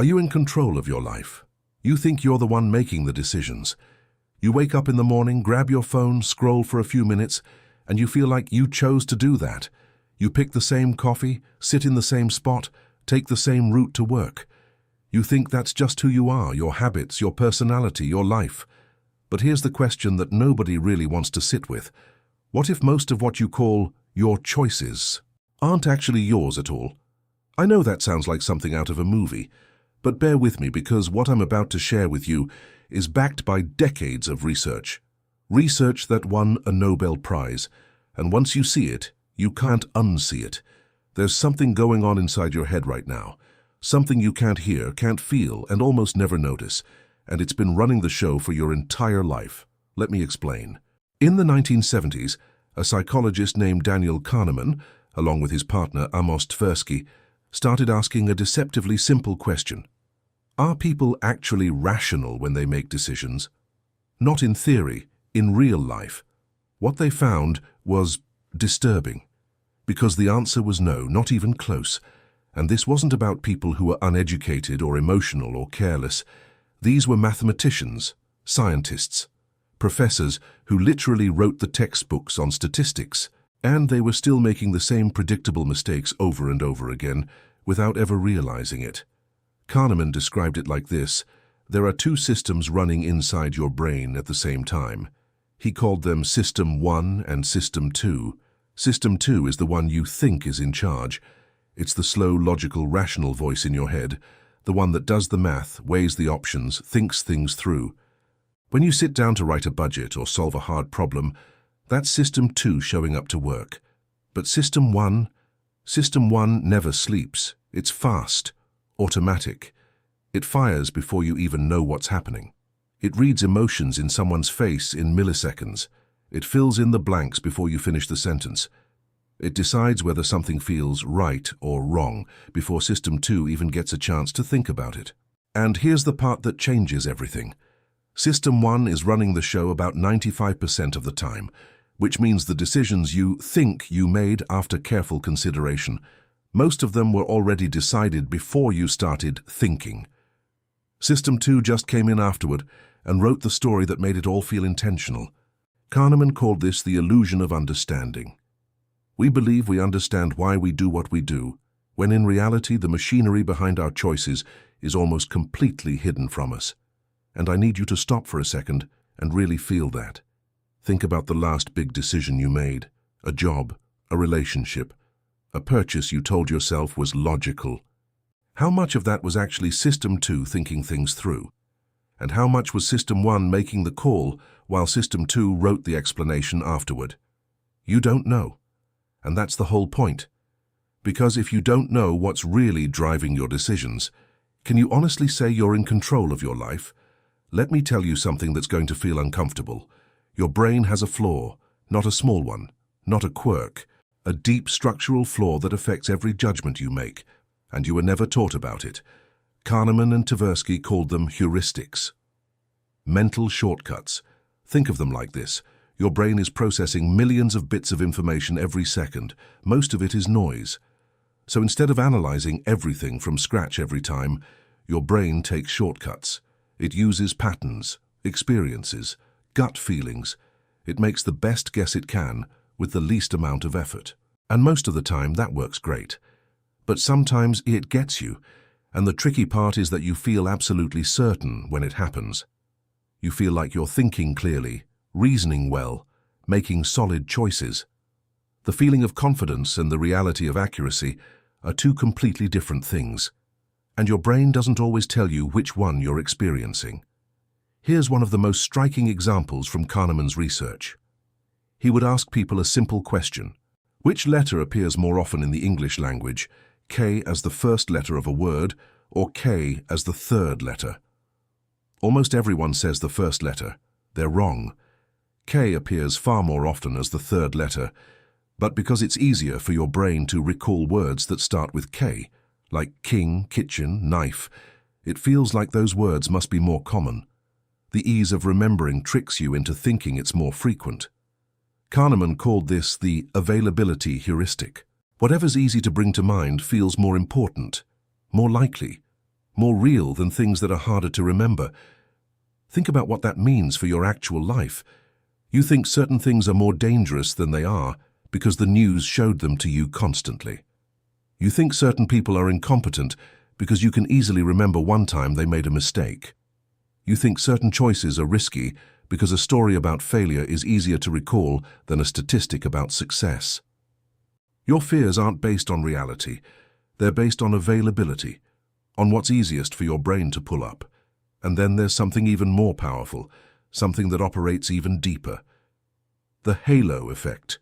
Are you in control of your life? You think you're the one making the decisions. You wake up in the morning, grab your phone, scroll for a few minutes, and you feel like you chose to do that. You pick the same coffee, sit in the same spot, take the same route to work. You think that's just who you are, your habits, your personality, your life. But here's the question that nobody really wants to sit with. What if most of what you call your choices aren't actually yours at all? I know that sounds like something out of a movie, but bear with me because what I'm about to share with you is backed by decades of research. Research that won a Nobel Prize, and once you see it, you can't unsee it. There's something going on inside your head right now, something you can't hear, can't feel, and almost never notice, and it's been running the show for your entire life. Let me explain. In the 1970s, a psychologist named Daniel Kahneman, along with his partner Amos Tversky, started asking a deceptively simple question. Are people actually rational when they make decisions? Not in theory, in real life. What they found was disturbing, because the answer was no, not even close. And this wasn't about people who were uneducated or emotional or careless. These were mathematicians, scientists, professors who literally wrote the textbooks on statistics, and they were still making the same predictable mistakes over and over again without ever realizing it. Kahneman described it like this: there are two systems running inside your brain at the same time. He called them System 1 and System 2. System 2 is the one you think is in charge. It's the slow, logical, rational voice in your head, the one that does the math, weighs the options, thinks things through. When you sit down to write a budget or solve a hard problem, that's System 2 showing up to work. But System 1 never sleeps. It's fast, automatic. It fires before you even know what's happening. It reads emotions in someone's face in milliseconds. It fills in the blanks before you finish the sentence. It decides whether something feels right or wrong before System 2 even gets a chance to think about it. And here's the part that changes everything. System 1 is running the show about 95% of the time, which means the decisions you think you made after careful consideration, most of them were already decided before you started thinking. System 2 just came in afterward and wrote the story that made it all feel intentional. Kahneman called this the illusion of understanding. We believe we understand why we do what we do, when in reality the machinery behind our choices is almost completely hidden from us. And I need you to stop for a second and really feel that. Think about the last big decision you made: a job, a relationship, a purchase you told yourself was logical. How much of that was actually System 2 thinking things through? And how much was System 1 making the call while System 2 wrote the explanation afterward? You don't know. And that's the whole point. Because if you don't know what's really driving your decisions, can you honestly say you're in control of your life? Let me tell you something that's going to feel uncomfortable. Your brain has a flaw, not a small one, not a quirk, a deep structural flaw that affects every judgment you make, and you were never taught about it. Kahneman and Tversky called them heuristics. Mental shortcuts. Think of them like this. Your brain is processing millions of bits of information every second. Most of it is noise. So instead of analyzing everything from scratch every time, your brain takes shortcuts. It uses patterns, experiences, gut feelings. It makes the best guess it can with the least amount of effort. And most of the time that works great. But sometimes it gets you, and the tricky part is that you feel absolutely certain when it happens. You feel like you're thinking clearly, reasoning well, making solid choices. The feeling of confidence and the reality of accuracy are two completely different things, and your brain doesn't always tell you which one you're experiencing. Here's one of the most striking examples from Kahneman's research. He would ask people a simple question: which letter appears more often in the English language, K as the first letter of a word or K as the third letter? Almost everyone says the first letter. They're wrong. K appears far more often as the third letter, but because it's easier for your brain to recall words that start with K, like king, kitchen, knife, it feels like those words must be more common. The ease of remembering tricks you into thinking it's more frequent. Kahneman called this the availability heuristic. Whatever's easy to bring to mind feels more important, more likely, more real than things that are harder to remember. Think about what that means for your actual life. You think certain things are more dangerous than they are because the news showed them to you constantly. You think certain people are incompetent because you can easily remember one time they made a mistake. You think certain choices are risky because a story about failure is easier to recall than a statistic about success. Your fears aren't based on reality. They're based on availability, on what's easiest for your brain to pull up. And then there's something even more powerful, something that operates even deeper. The halo effect.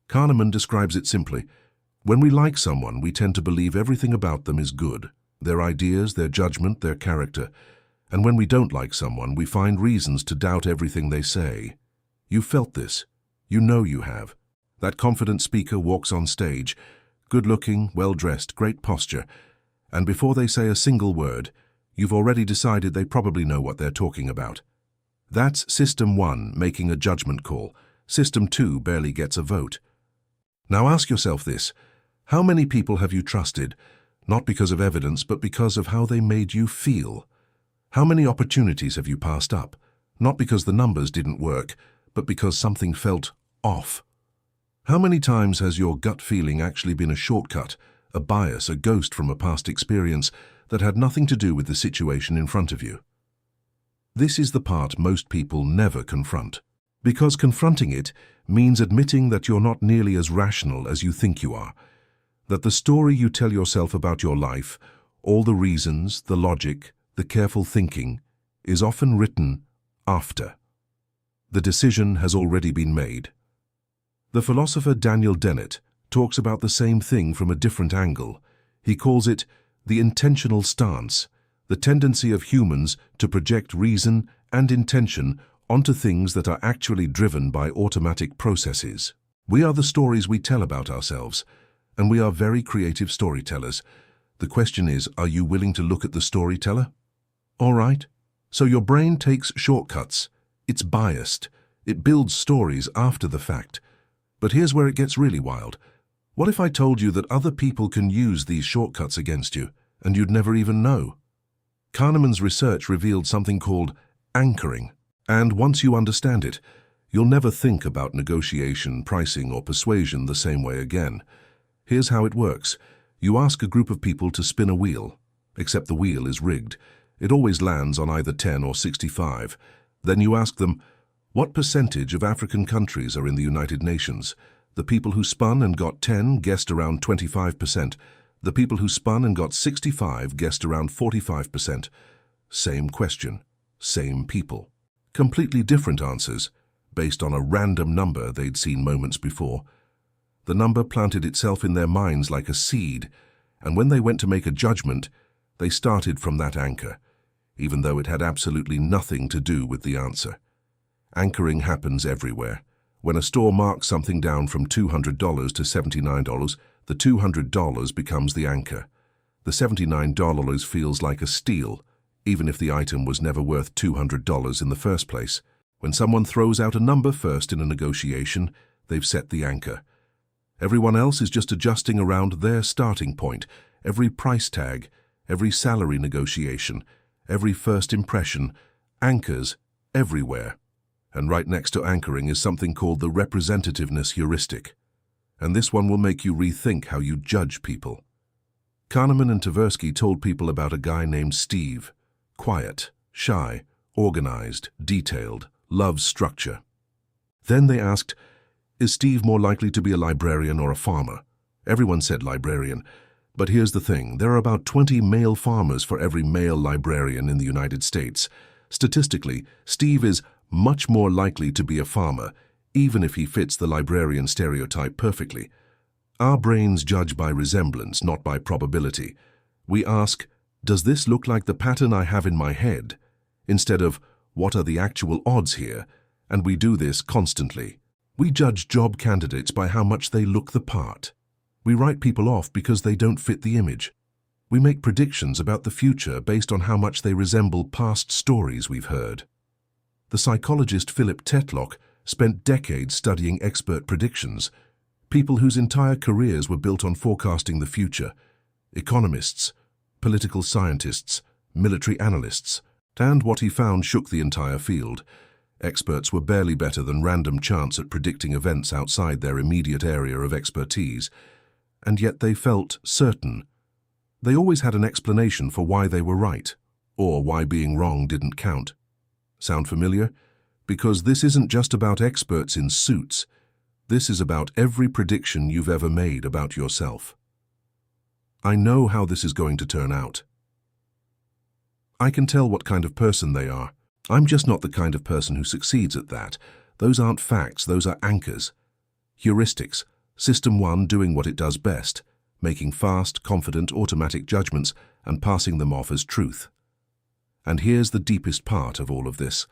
Kahneman describes it simply. When we like someone, we tend to believe everything about them is good, their ideas, their judgment, their character. And when we don't like someone, we find reasons to doubt everything they say. You've felt this. You know you have. That confident speaker walks on stage, good-looking, well-dressed, great posture, and before they say a single word, you've already decided they probably know what they're talking about. That's System 1 making a judgment call. System 2 barely gets a vote. Now ask yourself this. How many people have you trusted, not because of evidence, but because of how they made you feel? How many opportunities have you passed up, not because the numbers didn't work, but because something felt off? How many times has your gut feeling actually been a shortcut, a bias, a ghost from a past experience that had nothing to do with the situation in front of you? This is the part most people never confront, because confronting it means admitting that you're not nearly as rational as you think you are, that the story you tell yourself about your life, all the reasons, the logic, the careful thinking, is often written after. The decision has already been made. The philosopher Daniel Dennett talks about the same thing from a different angle. He calls it the intentional stance, the tendency of humans to project reason and intention onto things that are actually driven by automatic processes. We are the stories we tell about ourselves, and we are very creative storytellers. The question is, are you willing to look at the storyteller? All right, so your brain takes shortcuts. It's biased. It builds stories after the fact. But here's where it gets really wild. What if I told you that other people can use these shortcuts against you, and you'd never even know? Kahneman's research revealed something called anchoring. And once you understand it, you'll never think about negotiation, pricing, or persuasion the same way again. Here's how it works. You ask a group of people to spin a wheel, except the wheel is rigged. It always lands on either 10 or 65. Then you ask them, what percentage of African countries are in the United Nations? The people who spun and got 10 guessed around 25%. The people who spun and got 65 guessed around 45%. Same question, same people. Completely different answers, based on a random number they'd seen moments before. The number planted itself in their minds like a seed, and when they went to make a judgment, they started from that anchor, even though it had absolutely nothing to do with the answer. Anchoring happens everywhere. When a store marks something down from $200 to $79, the $200 becomes the anchor. The $79 feels like a steal, even if the item was never worth $200 in the first place. When someone throws out a number first in a negotiation, they've set the anchor. Everyone else is just adjusting around their starting point. Every price tag, every salary negotiation, every first impression, anchors everywhere. And right next to anchoring is something called the representativeness heuristic. And this one will make you rethink how you judge people. Kahneman and Tversky told people about a guy named Steve. Quiet, shy, organized, detailed, loves structure. Then they asked, is Steve more likely to be a librarian or a farmer? Everyone said librarian. But here's the thing, there are about 20 male farmers for every male librarian in the United States. Statistically, Steve is much more likely to be a farmer, even if he fits the librarian stereotype perfectly. Our brains judge by resemblance, not by probability. We ask, does this look like the pattern I have in my head? Instead of, what are the actual odds here? And we do this constantly. We judge job candidates by how much they look the part. We write people off because they don't fit the image. We make predictions about the future based on how much they resemble past stories we've heard. The psychologist Philip Tetlock spent decades studying expert predictions, people whose entire careers were built on forecasting the future. Economists, political scientists, military analysts, and what he found shook the entire field. Experts were barely better than random chance at predicting events outside their immediate area of expertise, and yet they felt certain. They always had an explanation for why they were right, or why being wrong didn't count. Sound familiar? Because this isn't just about experts in suits. This is about every prediction you've ever made about yourself. I know how this is going to turn out. I can tell what kind of person they are. I'm just not the kind of person who succeeds at that. Those aren't facts, those are anchors. Heuristics, System 1 doing what it does best, making fast, confident, automatic judgments and passing them off as truth. And here's the deepest part of all of this.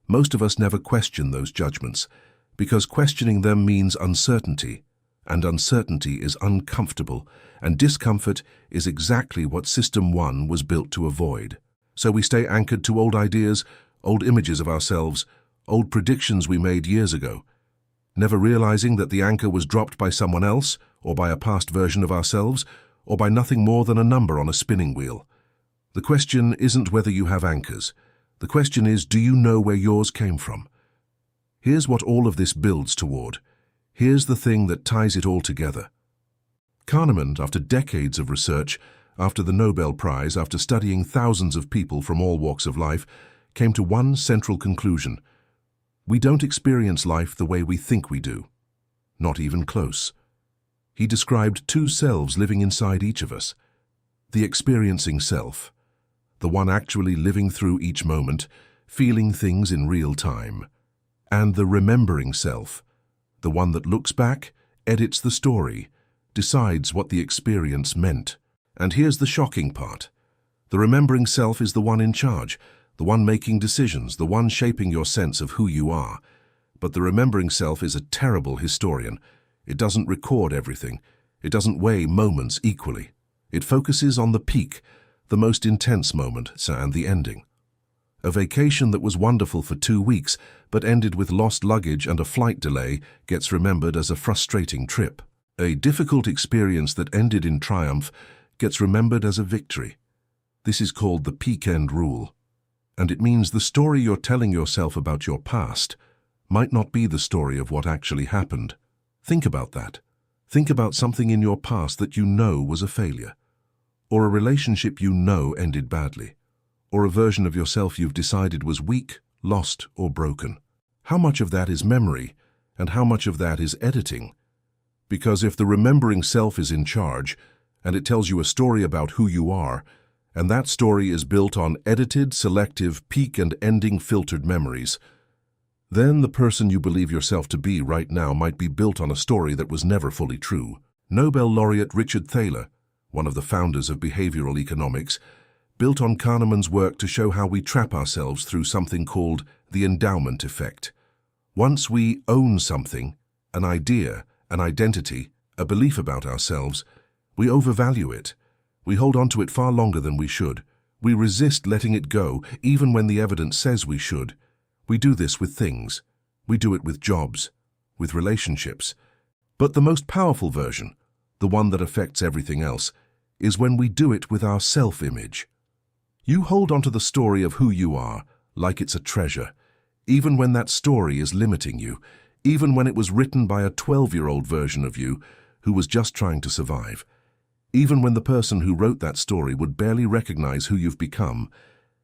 Most of us never question those judgments, because questioning them means uncertainty, and uncertainty is uncomfortable, and discomfort is exactly what System 1 was built to avoid. So we stay anchored to old ideas, old images of ourselves, old predictions we made years ago, never realizing that the anchor was dropped by someone else, or by a past version of ourselves, or by nothing more than a number on a spinning wheel. The question isn't whether you have anchors. The question is, do you know where yours came from? Here's what all of this builds toward. Here's the thing that ties it all together. Kahneman, after decades of research, after the Nobel Prize, after studying thousands of people from all walks of life, came to one central conclusion. We don't experience life the way we think we do. Not even close. He described two selves living inside each of us. The experiencing self, the one actually living through each moment, feeling things in real time, and the remembering self, the one that looks back, edits the story, decides what the experience meant. And here's the shocking part. The remembering self is the one in charge, the one making decisions, the one shaping your sense of who you are. But the remembering self is a terrible historian. It doesn't record everything. It doesn't weigh moments equally. It focuses on the peak, the most intense moment, and the ending. A vacation that was wonderful for 2 weeks, but ended with lost luggage and a flight delay, gets remembered as a frustrating trip. A difficult experience that ended in triumph gets remembered as a victory. This is called the peak end rule. And it means the story you're telling yourself about your past might not be the story of what actually happened. Think about that. Think about something in your past that you know was a failure, or a relationship you know ended badly, or a version of yourself you've decided was weak, lost, or broken. How much of that is memory, and how much of that is editing? Because if the remembering self is in charge, and it tells you a story about who you are, and that story is built on edited, selective, peak and ending filtered memories, then the person you believe yourself to be right now might be built on a story that was never fully true. Nobel laureate Richard Thaler, one of the founders of behavioral economics, built on Kahneman's work to show how we trap ourselves through something called the endowment effect. Once we own something, an idea, an identity, a belief about ourselves, we overvalue it. We hold on to it far longer than we should. We resist letting it go, even when the evidence says we should. We do this with things. We do it with jobs, with relationships. But the most powerful version, the one that affects everything else, is when we do it with our self-image. You hold onto the story of who you are like it's a treasure, even when that story is limiting you, even when it was written by a 12-year-old version of you who was just trying to survive, even when the person who wrote that story would barely recognize who you've become.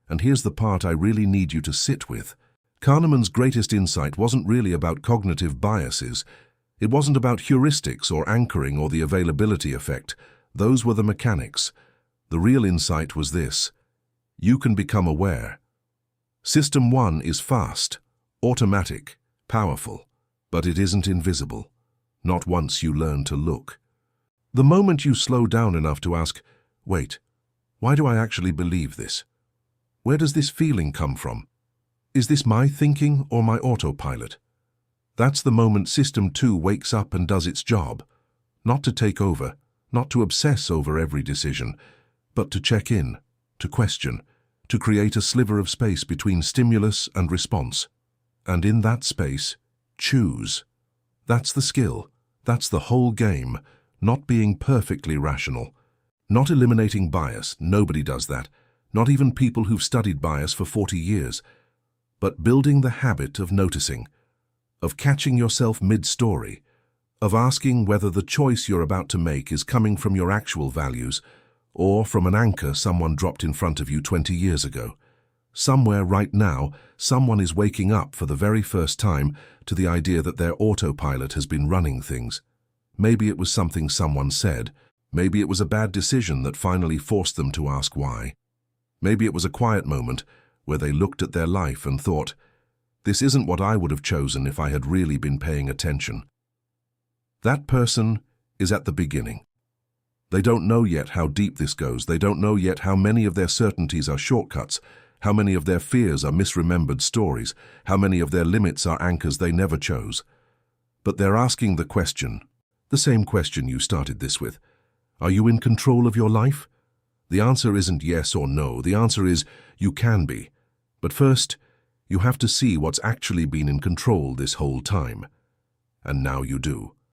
And here's the part I really need you to sit with. Kahneman's greatest insight wasn't really about cognitive biases. It wasn't about heuristics or anchoring or the availability effect. Those were the mechanics. The real insight was this: you can become aware. System 1 is fast, automatic, powerful, but it isn't invisible. Not once you learn to look. The moment you slow down enough to ask, wait, why do I actually believe this? Where does this feeling come from? Is this my thinking or my autopilot? That's the moment System 2 wakes up and does its job. Not to take over, not to obsess over every decision, but to check in, to question, to create a sliver of space between stimulus and response. And in that space, choose. That's the skill. That's the whole game, not being perfectly rational. Not eliminating bias, nobody does that, not even people who've studied bias for 40 years, but building the habit of noticing, of catching yourself mid-story, of asking whether the choice you're about to make is coming from your actual values or from an anchor someone dropped in front of you 20 years ago. Somewhere right now, someone is waking up for the very first time to the idea that their autopilot has been running things. Maybe it was something someone said. Maybe it was a bad decision that finally forced them to ask why. Maybe it was a quiet moment where they looked at their life and thought, "This isn't what I would have chosen if I had really been paying attention." That person is at the beginning. They don't know yet how deep this goes. They don't know yet how many of their certainties are shortcuts, how many of their fears are misremembered stories, how many of their limits are anchors they never chose. But they're asking the question, the same question you started this with. Are you in control of your life? The answer isn't yes or no. The answer is you can be. But first, you have to see what's actually been in control this whole time. And now you do.